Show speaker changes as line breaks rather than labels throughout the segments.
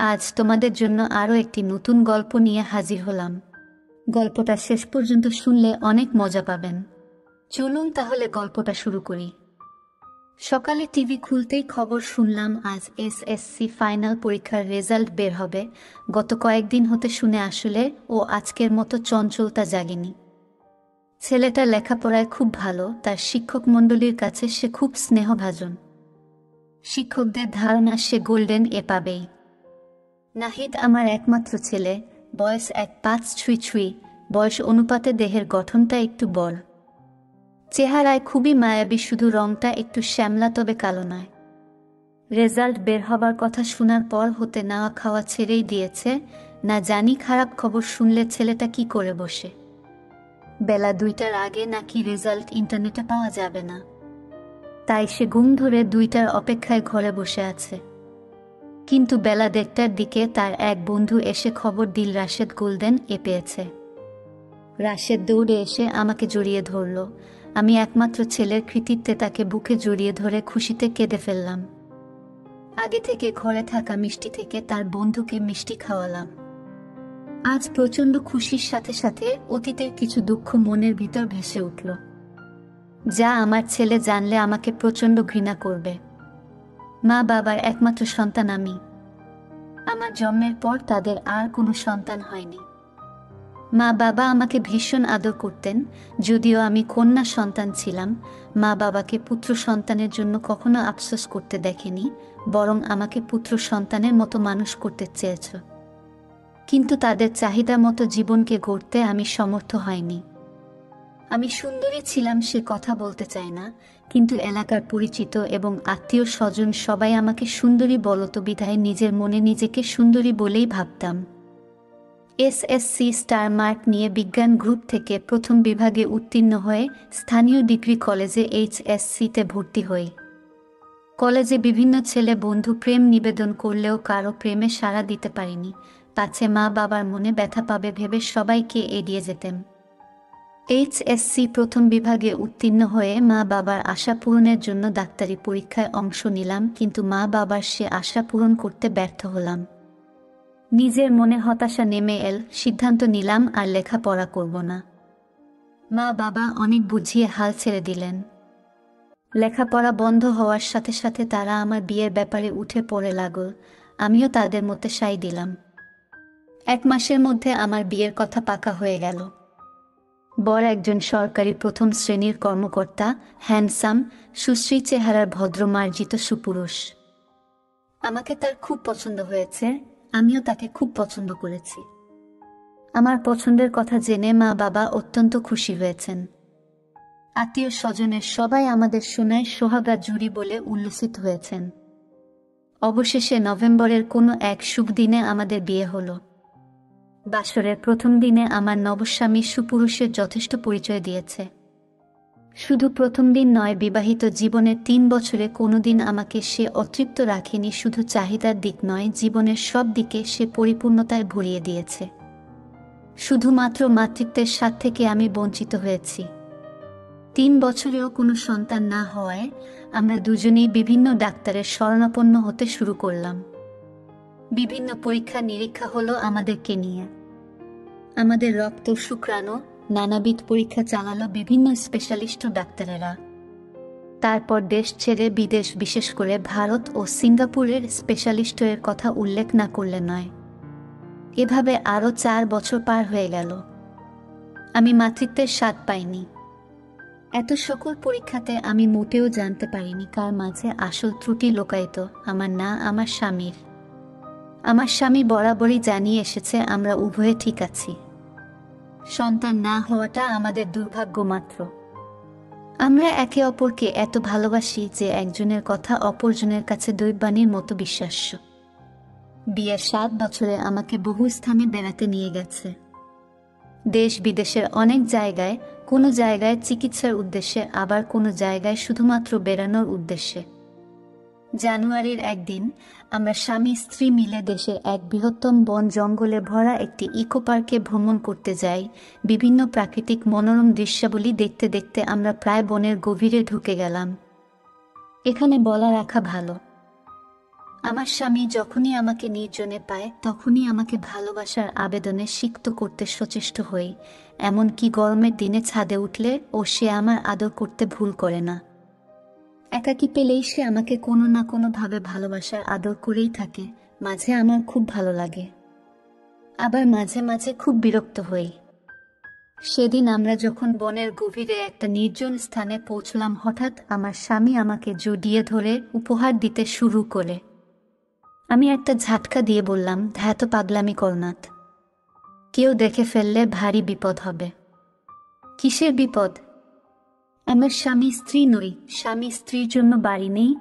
আজ তোমাদের জন্য আরও একটি নতুন গল্প নিয়ে হাজির হলাম। গল্পটা শেষ পর্যন্ত শুনলে অনেক মজা পাবেন। চলুন তাহলে গল্পটা শুরু করি। সকালে টিভি খুলতেই খবর শুনলাম আজ এসএসসি ফাইনাল পরীক্ষার রেজাল্ট বের হবে। গত কয়েকদিন হতে শুনে আসলে ও আজকের মতো চঞ্চলতা জাগেনি। ছেলেটা লেখাপড়ায় খুব ভালো, তার শিক্ষক মণ্ডলীর কাছে সে খুব স্নেহভাজন। শিক্ষকদের ধারণা সে গোল্ডেন এ পাবেই। নাহিদ আমার একমাত্র ছেলে, বয়স 1.5 ছুঁই ছুঁই, বয়স অনুপাতে দেহের গঠনটা একটু বড়। চেহারায় খুবই মায়াবী, শুধু রংটা একটু শ্যামলা, তবে কালো নয়। রেজাল্ট বের হবার কথা শোনার পর হতে নাওয়া খাওয়া ছেড়েই দিয়েছে। না জানি খারাপ খবর শুনলে ছেলেটা কি করে বসে। বেলা 2টার আগে নাকি রেজাল্ট ইন্টারনেটে পাওয়া যাবে না, তাই সে ঘুম ধরে 2টার অপেক্ষায় ঘরে বসে আছে। কিন্তু বেলা 1টার দিকে তার এক বন্ধু এসে খবর দিল রাশেদ গোল্ডেন এ পেয়েছে। রাশেদ দৌড়ে এসে আমাকে জড়িয়ে ধরল। আমি একমাত্র ছেলের কৃতিত্বে তাকে বুকে জড়িয়ে ধরে খুশিতে কেঁদে ফেললাম। আগে থেকে ঘরে থাকা মিষ্টি থেকে তার বন্ধুকে মিষ্টি খাওয়ালাম। আজ প্রচণ্ড খুশির সাথে সাথে অতীতের কিছু দুঃখ মনের ভিতর ভেসে উঠল, যা আমার ছেলে জানলে আমাকে প্রচণ্ড ঘৃণা করবে। মা বাবার একমাত্র সন্তান আমি। আমার জন্মের পর তাদের আর কোনো সন্তান হয়নি। মা বাবা আমাকে ভীষণ আদর করতেন। যদিও আমি কন্যা সন্তান ছিলাম, মা বাবাকে পুত্র সন্তানের জন্য কখনো আফসোস করতে দেখেনি, বরং আমাকে পুত্র সন্তানের মতো মানুষ করতে চেয়েছ। কিন্তু তাদের চাহিদা মতো জীবনকে গড়তে আমি সমর্থ হয়নি। আমি সুন্দরী ছিলাম সে কথা বলতে চাই না, কিন্তু এলাকার পরিচিত এবং আত্মীয় স্বজন সবাই আমাকে সুন্দরী বলতো, বিধায় নিজের মনে নিজেকে সুন্দরী বলেই ভাবতাম। এসএসসি স্টার মার্ক নিয়ে বিজ্ঞান গ্রুপ থেকে প্রথম বিভাগে উত্তীর্ণ হয়ে স্থানীয় ডিগ্রি কলেজে এইচএসসিতে ভর্তি হই। কলেজে বিভিন্ন ছেলে বন্ধু প্রেম নিবেদন করলেও কারো প্রেমে সাড়া দিতে পারিনি। পাছে মা বাবার মনে ব্যথা পাবে ভেবে সবাইকে এড়িয়ে যেতেম। এইচএসসি প্রথম বিভাগে উত্তীর্ণ হয়ে মা বাবার আশা পূরণের জন্য ডাক্তারি পরীক্ষায় অংশ নিলাম, কিন্তু মা বাবার সে আশা পূরণ করতে ব্যর্থ হলাম। নিজের মনে হতাশা নেমে এল, সিদ্ধান্ত নিলাম আর লেখাপড়া করব না। মা বাবা অনেক বুঝিয়ে হাল ছেড়ে দিলেন। লেখাপড়া বন্ধ হওয়ার সাথে সাথে তারা আমার বিয়ের ব্যাপারে উঠে পড়ে লাগল। আমিও তাদের মতে সাই দিলাম। 1 মাসের মধ্যে আমার বিয়ের কথা পাকা হয়ে গেল। বর একজন সরকারি প্রথম শ্রেণীর কর্মকর্তা, হ্যান্ডসাম, সুশ্রী চেহারার ভদ্র মার্জিত সুপুরুষ। আমাকে তার খুব পছন্দ হয়েছে, আমিও তাকে খুব পছন্দ করেছি। আমার পছন্দের কথা জেনে মা বাবা অত্যন্ত খুশি হয়েছেন। আত্মীয় স্বজনের সবাই আমাদের শোনায় সোহাগা জুড়ি বলে উল্লসিত হয়েছেন। অবশেষে নভেম্বরের কোনো এক শুভ দিনে আমাদের বিয়ে হলো। বাসরের প্রথম দিনে আমার নবস্বামী সুপুরুষের যথেষ্ট পরিচয় দিয়েছে। শুধু প্রথম দিন নয়, বিবাহিত জীবনের 3 বছরে কোনোদিন আমাকে সে অতৃপ্ত রাখেনি। শুধু চাহিদার দিক নয়, জীবনের সব দিকে সে পরিপূর্ণতায় ভরিয়ে দিয়েছে। শুধুমাত্র মাতৃত্বের স্বাদ থেকে আমি বঞ্চিত হয়েছি। 3 বছরেও কোনো সন্তান না হওয়ায় আমরা দুজনেই বিভিন্ন ডাক্তারের শরণাপন্ন হতে শুরু করলাম। বিভিন্ন পরীক্ষা নিরীক্ষা হলো আমাদেরকে নিয়ে। আমাদের রক্ত, শুক্রাণু, নানাবিধ পরীক্ষা চালালো বিভিন্ন স্পেশালিস্ট ডাক্তারেরা। তারপর দেশ ছেড়ে বিদেশ, বিশেষ করে ভারত ও সিঙ্গাপুরের স্পেশালিস্টের কথা উল্লেখ না করলে নয়। এভাবে আরও 4 বছর পার হয়ে গেল। আমি মাতৃত্বের স্বাদ পাইনি। এত সকল পরীক্ষাতে আমি মোটেও জানতে পারিনি কার মাঝে আসল ত্রুটি লোকায়িত, আমার না আমার স্বামীর। আমার স্বামী বরাবরই জানিয়ে এসেছে আমরা উভয়ে ঠিক আছি। সন্তান না হওয়াটা আমাদের দুর্ভাগ্য মাত্র। আমরা একে অপরকে এত ভালোবাসি যে একজনের কথা অপরজনের কাছে দৈববাণীর মতো বিশ্বাস্য। বিয়ের 7 বছরে আমাকে বহু স্থানে বেড়াতে নিয়ে গেছে। দেশ বিদেশের অনেক জায়গায়, কোনো জায়গায় চিকিৎসার উদ্দেশ্যে, আবার কোনো জায়গায় শুধুমাত্র বেড়ানোর উদ্দেশ্যে। জানুয়ারির একদিন আমরা স্বামী স্ত্রী মিলে দেশের এক বৃহত্তম বন জঙ্গলে ভরা একটি ইকো পার্কে ভ্রমণ করতে যাই। বিভিন্ন প্রাকৃতিক মনোরম দৃশ্যাবলী দেখতে দেখতে আমরা প্রায় বনের গভীরে ঢুকে গেলাম। এখানে বলা রাখা ভালো, আমার স্বামী যখনই আমাকে নির্জনে পায় তখনই আমাকে ভালোবাসার আবেদনে সিক্ত করতে সচেষ্ট হই। এমনকি গরমের দিনে ছাদে উঠলে ও সে আমার আদর করতে ভুল করে না। একাকী পেলেই সে আমাকে কোনো না কোনোভাবে ভালোবাসার আদর করেই থাকে। মাঝে আমার খুব ভালো লাগে, আবার মাঝে মাঝে খুব বিরক্ত হই। সেদিন আমরা যখন বনের গভীরে একটা নির্জন স্থানে পৌঁছলাম, হঠাৎ আমার স্বামী আমাকে জড়িয়ে ধরে উপহার দিতে শুরু করে। আমি একটা ঝাটকা দিয়ে বললাম, ধ্যাত পাগলামি করনাথ, কেউ দেখে ফেললে ভারী বিপদ হবে। কিসের বিপদ? আমার স্বামী স্ত্রী নই, স্বামী স্ত্রীর জন্য বাড়ি নেই?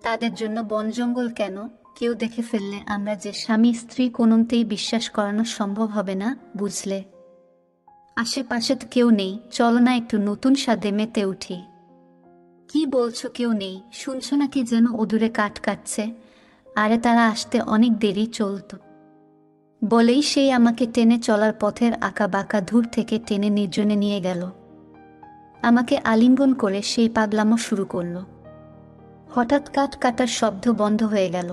তাদের জন্য বন জঙ্গল কেন? কেউ দেখে ফেললে আমরা যে স্বামী স্ত্রী কোনোমতেই বিশ্বাস করানো সম্ভব হবে না, বুঝলে? আশেপাশে তো কেউ নেই, চলো না একটু নতুন স্বাদে মেতে উঠি। কি বলছো কেউ নেই? শুনছো নাকি যেন অদূরে কাঠ কাটছে? আরে তারা আসতে অনেক দেরি চলত। বলেই সেই আমাকে টেনে চলার পথের আঁকা বাঁকা ধূর থেকে টেনে নির্জনে নিয়ে গেল। আমাকে আলিঙ্গন করে সেই পাগলামো শুরু করলো। হঠাৎ কাঠ কাটার শব্দ বন্ধ হয়ে গেল।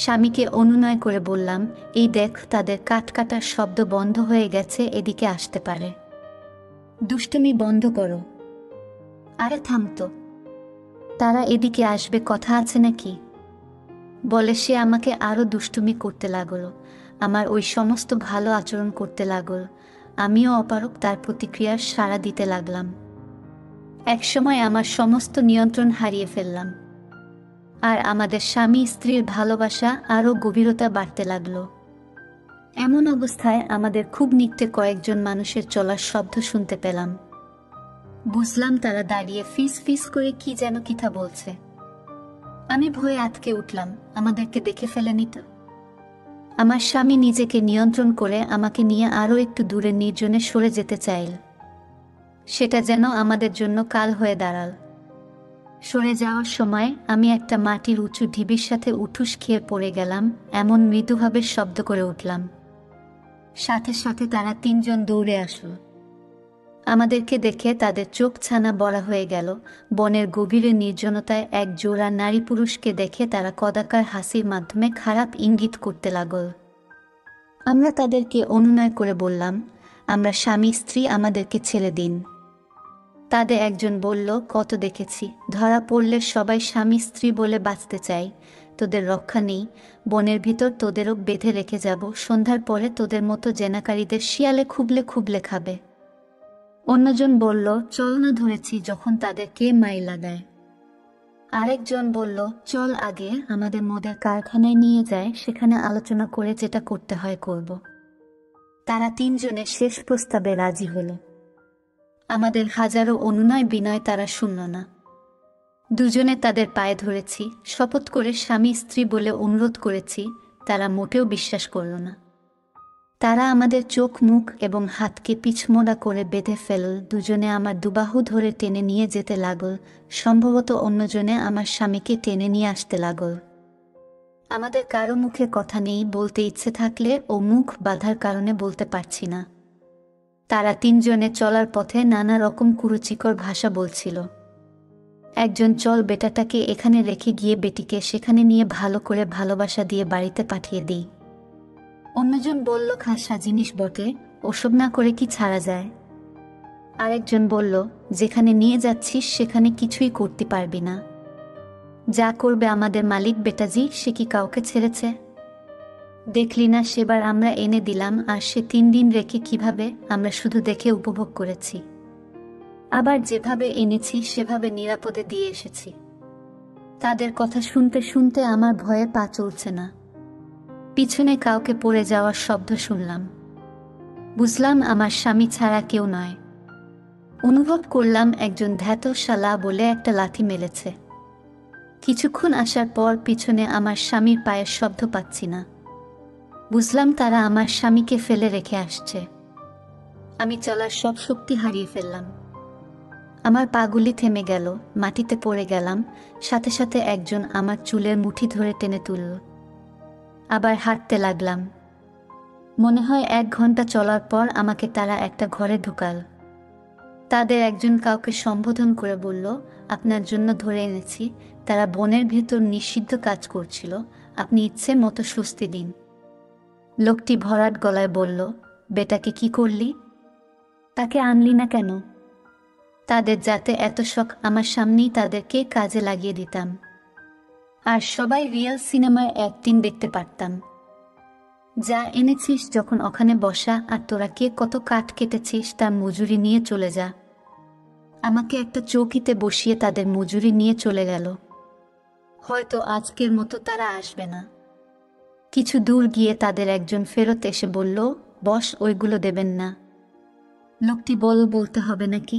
স্বামীকে অনুনয় করে বললাম, এই দেখ, তাদের কাঠ কাটার শব্দ বন্ধ হয়ে গেছে, এদিকে আসতে পারে। দুষ্টুমি বন্ধ করো। আরে থামতো, তারা এদিকে আসবে, কথা আছে নাকি? বলে সে আমাকে আরো দুষ্টুমি করতে লাগলো। আমার ওই সমস্ত ভালো আচরণ করতে লাগল। আমিও অপারক তার প্রতিক্রিয়ার সাড়া দিতে লাগলাম। একসময় আমার সমস্ত নিয়ন্ত্রণ হারিয়ে ফেললাম, আর আমাদের স্বামী স্ত্রীর ভালোবাসা আরও গভীরতা বাড়তে লাগলো। এমন অবস্থায় আমাদের খুব নিকটে কয়েকজন মানুষের চলার শব্দ শুনতে পেলাম। বুঝলাম তারা দাঁড়িয়ে ফিস ফিস করে কি যেন কিথা বলছে। আমি ভয়ে আটকে উঠলাম, আমাদেরকে দেখে ফেলেনি তো? আমার স্বামী নিজেকে নিয়ন্ত্রণ করে আমাকে নিয়ে আরও একটু দূরে নির্জনে সরে যেতে চাইল। সেটা যেন আমাদের জন্য কাল হয়ে দাঁড়াল। সরে যাওয়ার সময় আমি একটা মাটির উঁচু ঢিবির সাথে উঠুস খেয়ে পড়ে গেলাম, এমন মৃদুভাবে শব্দ করে উঠলাম। সাথে সাথে তারা তিনজন দৌড়ে আসলো। আমাদেরকে দেখে তাদের চোখ ছানা বড়া হয়ে গেল। বনের গভীরে নির্জনতায় এক জোড়া নারী পুরুষকে দেখে তারা কদাকার হাসির মাধ্যমে খারাপ ইঙ্গিত করতে লাগল। আমরা তাদেরকে অনুনয় করে বললাম, আমরা স্বামী স্ত্রী, আমাদেরকে ছেড়ে দিন। তাদের একজন বলল, কত দেখেছি, ধরা পড়লে সবাই স্বামী স্ত্রী বলে বাঁচতে চাই, তোদের রক্ষা নেই, বনের ভিতর তোদেরও বেঁধে রেখে যাব, সন্ধ্যার পরে তোদের মতো জেনাকারীদের শিয়ালে খুবলে খুবলে খাবে। অন্যজন বলল, চল না, ধরেছি যখন তাদের কে মাই লাগায়। আরেকজন বলল, চল আগে আমাদের মদের কারখানায় নিয়ে যায়, সেখানে আলোচনা করে যেটা করতে হয় করব। তারা তিনজনের শেষ প্রস্তাবে রাজি হলো। আমাদের হাজারো অনুনয় বিনয় তারা শুনল না। দুজনে তাদের পায়ে ধরেছি, শপথ করে স্বামী স্ত্রী বলে অনুরোধ করেছি, তারা মোটেও বিশ্বাস করল না। তারা আমাদের চোখ মুখ এবং হাতকে পিছমোড়া করে বেঁধে ফেলল। দুজনে আমার দুবাহু ধরে টেনে নিয়ে যেতে লাগল। সম্ভবত অন্যজনে আমার স্বামীকে টেনে নিয়ে আসতে লাগল। আমাদের কারো মুখে কথা নেই, বলতে ইচ্ছে থাকলে ও মুখ বাধার কারণে বলতে পারছি না। তারা তিনজনে চলার পথে নানা রকম কুরুচিকর ভাষা বলছিল। একজন, চল বেটাটাকে এখানে রেখে গিয়ে বেটিকে সেখানে নিয়ে ভালো করে ভালোবাসা দিয়ে বাড়িতে পাঠিয়ে দিই। অন্যজন বলল, খাসা জিনিস বটে, ওসব না করে কি ছাড়া যায়? আরেকজন বলল, যেখানে নিয়ে যাচ্ছিস সেখানে কিছুই করতে পারবি না, যা করবে আমাদের মালিক বেটাজি, সে কি কাউকে ছেড়েছে? দেখলি না সেবার আমরা এনে দিলাম, আর সে 3 দিন রেখে কিভাবে, আমরা শুধু দেখে উপভোগ করেছি, আবার যেভাবে এনেছি সেভাবে নিরাপদে দিয়ে এসেছি। তাদের কথা শুনতে শুনতে আমার ভয়ে পা চলছে না। পিছনে কাউকে পড়ে যাওয়ার শব্দ শুনলাম। বুঝলাম আমার স্বামী ছাড়া কেউ নয়। অনুভব করলাম একজন ধ্যাত শালা বলে একটা লাথি মেলেছে। কিছুক্ষণ আসার পর পিছনে আমার স্বামীর পায়ের শব্দ পাচ্ছি না। বুঝলাম তারা আমার স্বামীকে ফেলে রেখে আসছে। আমি চলার সব শক্তি হারিয়ে ফেললাম। আমার পাগুলি থেমে গেল, মাটিতে পড়ে গেলাম। সাথে সাথে একজন আমার চুলের মুঠি ধরে টেনে তুলল। আবার হাঁটতে লাগলাম। মনে হয় 1 ঘন্টা চলার পর আমাকে তারা একটা ঘরে ঢুকাল। তাদের একজন কাউকে সম্বোধন করে বলল, আপনার জন্য ধরে এনেছি। তারা বনের ভেতর নিষিদ্ধ কাজ করছিল, আপনি ইচ্ছে মতো স্বস্তি দিন। লোকটি ভরাট গলায় বলল, বেটাকে কি করলি? তাকে আনলি না কেন? তাদের যাতে এত শখ, আমার সামনেই তাদেরকে কাজে লাগিয়ে দিতাম, আর সবাই রিয়েল সিনেমার অ্যাক্টিং দেখতে পারতাম। যা এনেছিস যখন ওখানে বসা, আর তোরা কে কত কাঠ কেটেছিস তার মজুরি নিয়ে চলে যা। আমাকে একটা চৌকিতে বসিয়ে তাদের মজুরি নিয়ে চলে গেল। হয়তো আজকের মতো তারা আসবে না। কিছু দূর গিয়ে তাদের একজন ফেরত এসে বলল, বস, ওইগুলো দেবেন না। লোকটি বলতে হবে নাকি?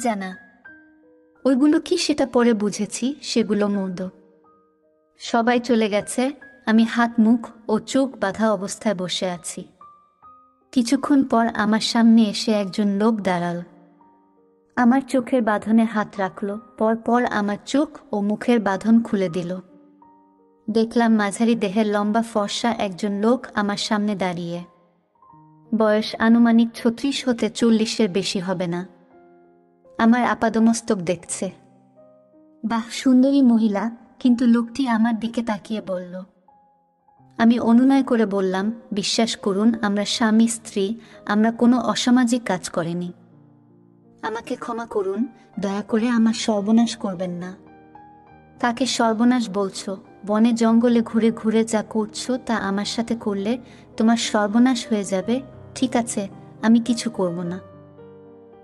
জানা ওইগুলো কি সেটা পরে বুঝেছি, সেগুলো মন্দ। সবাই চলে গেছে, আমি হাত মুখ ও চোখ বাঁধা অবস্থায় বসে আছি। কিছুক্ষণ পর আমার সামনে এসে একজন লোক দাঁড়াল। আমার চোখের বাঁধনে হাত রাখল, পর আমার চোখ ও মুখের বাঁধন খুলে দিল। দেখলাম মাঝারি দেহের লম্বা ফর্সা একজন লোক আমার সামনে দাঁড়িয়ে। বয়স আনুমানিক 36 হতে 40-এর বেশি হবে না। আমার আপাদমস্তক দেখছে। বাহ, সুন্দরী মহিলা। কিন্তু লোকটি আমার দিকে তাকিয়ে বলল। আমি অনুনয় করে বললাম, বিশ্বাস করুন, আমরা স্বামী স্ত্রী, আমরা কোনো অসামাজিক কাজ করিনি। আমাকে ক্ষমা করুন, দয়া করে আমার সর্বনাশ করবেন না। তাকে সর্বনাশ বলছো? বনে জঙ্গলে ঘুরে ঘুরে যা করছো তা আমার সাথে করলে তোমার সর্বনাশ হয়ে যাবে। ঠিক আছে, আমি কিছু করব না,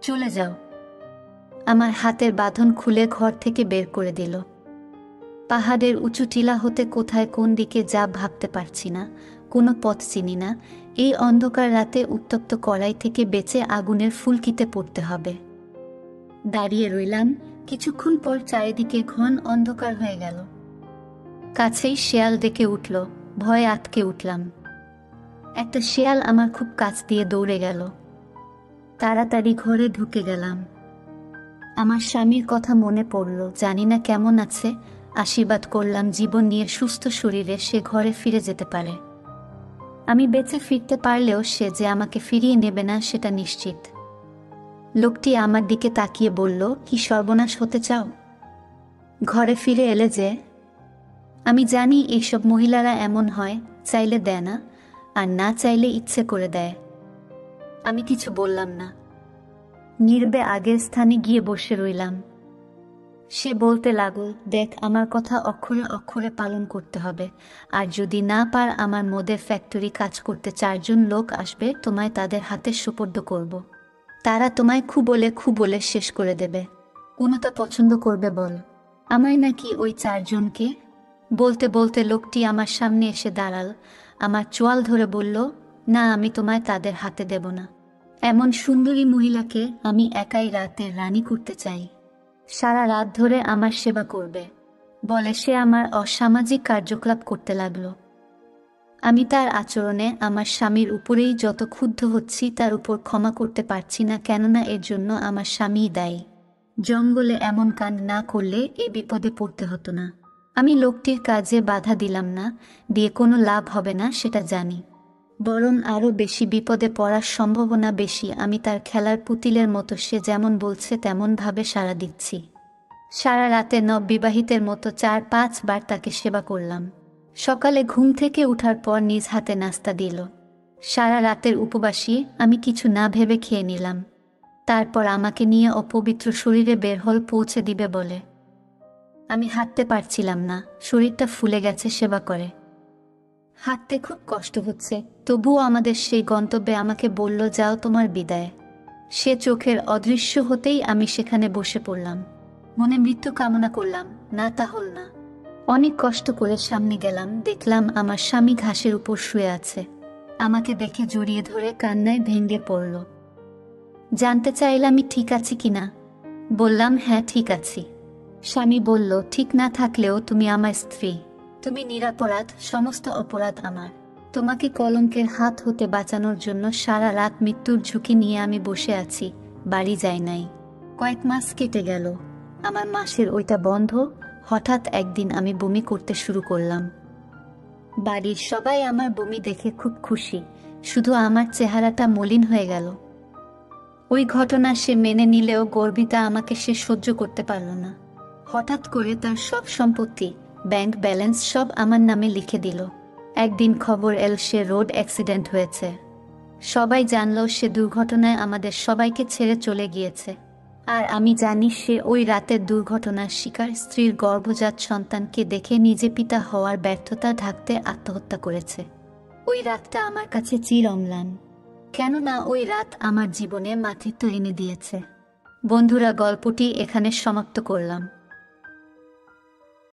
চলে যাও। আমার হাতের বাঁধন খুলে ঘর থেকে বের করে দিল। পাহাড়ের উঁচু টিলা হতে কোথায় কোন দিকে যা ভাবতে পারছি না, কোনো পথ চিনি না। এই অন্ধকার রাতে উত্তপ্ত কড়াই থেকে বেঁচে আগুনের ফুলকিতে পড়তে হবে। দাঁড়িয়ে রইলাম। কিছুক্ষণ পর চারিদিকে ঘন অন্ধকার হয়ে গেল। কাছেই শেয়াল ডেকে উঠল। ভয়ে আটকে উঠলাম। একটা শেয়াল আমার খুব কাছ দিয়ে দৌড়ে গেল। তাড়াতাড়ি ঘরে ঢুকে গেলাম। আমার স্বামীর কথা মনে পড়ল, জানি না কেমন আছে। আশীর্বাদ করলাম জীবন নিয়ে সুস্থ শরীরে সে ঘরে ফিরে যেতে পারে। আমি বেঁচে ফিরতে পারলেও সে যে আমাকে ফিরিয়ে নেবে না সেটা নিশ্চিত। লোকটি আমার দিকে তাকিয়ে বলল, কি সর্বনাশ হতে চাও? ঘরে ফিরে এলে যে? আমি জানি এইসব মহিলারা এমন হয়, চাইলে দেয় না, আর না চাইলে ইচ্ছে করে দেয়। আমি কিছু বললাম না। নীরবে আগের স্থানে গিয়ে বসে রইলাম। সে বলতে লাগল, দেখ, আমার কথা অক্ষরে অক্ষরে পালন করতে হবে, আর যদি না পার আমার মদের ফ্যাক্টরি কাজ করতে 4 জন লোক আসবে, তোমায় তাদের হাতে সুপর্দ করব। তারা তোমায় খুবলে শেষ করে দেবে। কোনটা পছন্দ করবে বল? আমায় নাকি ওই 4 জনকে? বলতে বলতে লোকটি আমার সামনে এসে দাঁড়াল। আমার চোয়াল ধরে বলল, না, আমি তোমায় তাদের হাতে দেব না। এমন সুন্দরী মহিলাকে আমি একাই রাতের রানী করতে চাই। সারা রাত ধরে আমার সেবা করবে বলে সে আমার অসামাজিক কার্যকলাপ করতে লাগলো। আমি তার আচরণে আমার স্বামীর উপরেই যত ক্ষুব্ধ হচ্ছি তার উপর ক্ষমা করতে পারছি না, কেননা এর জন্য আমার স্বামীই দায়ী। জঙ্গলে এমন কাণ্ড না করলে এই বিপদে পড়তে হতো না। আমি লোকটির কাজে বাধা দিলাম না, দিয়ে কোনো লাভ হবে না সেটা জানি, বরং আরও বেশি বিপদে পড়ার সম্ভাবনা বেশি। আমি তার খেলার পুতিলের মতো সে যেমন বলছে তেমনভাবে সাড়া দিচ্ছি। সারা রাতে নববিবাহিতের মতো 4-5 বার তাকে সেবা করলাম। সকালে ঘুম থেকে ওঠার পর নিজ হাতে নাস্তা দিল। সারা রাতের উপবাসী আমি কিছু না ভেবে খেয়ে নিলাম। তারপর আমাকে নিয়ে অপবিত্র শরীরে বের হল পৌঁছে দিবে বলে। আমি হাঁটতে পারছিলাম না, শরীরটা ফুলে গেছে সেবা করে। হাঁটতে খুব কষ্ট হচ্ছে, তবুও আমাদের সেই গন্তব্যে আমাকে বলল, যাও, তোমার বিদায়। সে চোখের অদৃশ্য হতেই আমি সেখানে বসে পড়লাম। মনে মৃত্যু কামনা করলাম, না তাহল না। অনেক কষ্ট করে সামনে গেলাম, দেখলাম আমার স্বামী ঘাসের উপর শুয়ে আছে। আমাকে দেখে জড়িয়ে ধরে কান্নায় ভেঙে পড়ল। জানতে চাইলাম আমি ঠিক আছি কিনা। বললাম, হ্যাঁ, ঠিক আছি। স্বামী বলল, ঠিক না থাকলেও তুমি আমার স্ত্রী, তুমি নিরপরাধ, সমস্ত অপরাধ আমার। তোমাকে কলঙ্কের হাত হতে বাঁচানোর জন্য সারা রাত মৃত্যুর ঝুঁকি নিয়ে আমি বসে আছি, বাড়ি যাই নাই। কয়েক মাস কেটে গেল, আমার মাসের ওইটা বন্ধ। হঠাৎ একদিন আমি বমি করতে শুরু করলাম। বাড়ির সবাই আমার বমি দেখে খুব খুশি, শুধু আমার চেহারাটা মলিন হয়ে গেল। ওই ঘটনা সে মেনে নিলেও গর্বিতা আমাকে সে সহ্য করতে পারল না। হঠাৎ করে তার সব সম্পত্তি, ব্যাংক ব্যালেন্স সব আমার নামে লিখে দিল। একদিন খবর এল সে রোড অ্যাক্সিডেন্ট হয়েছে। সবাই জানলো সে দুর্ঘটনায় আমাদের সবাইকে ছেড়ে চলে গিয়েছে। আর আমি জানি সে ওই রাতের দুর্ঘটনার শিকার স্ত্রীর গর্ভজাত সন্তানকে দেখে নিজে পিতা হওয়ার ব্যর্থতা ঢাকতে আত্মহত্যা করেছে। ওই রাতটা আমার কাছে চির অম্লান, কেননা ওই রাত আমার জীবনে মাতৃত্ব এনে দিয়েছে। বন্ধুরা, গল্পটি এখানে সমাপ্ত করলাম।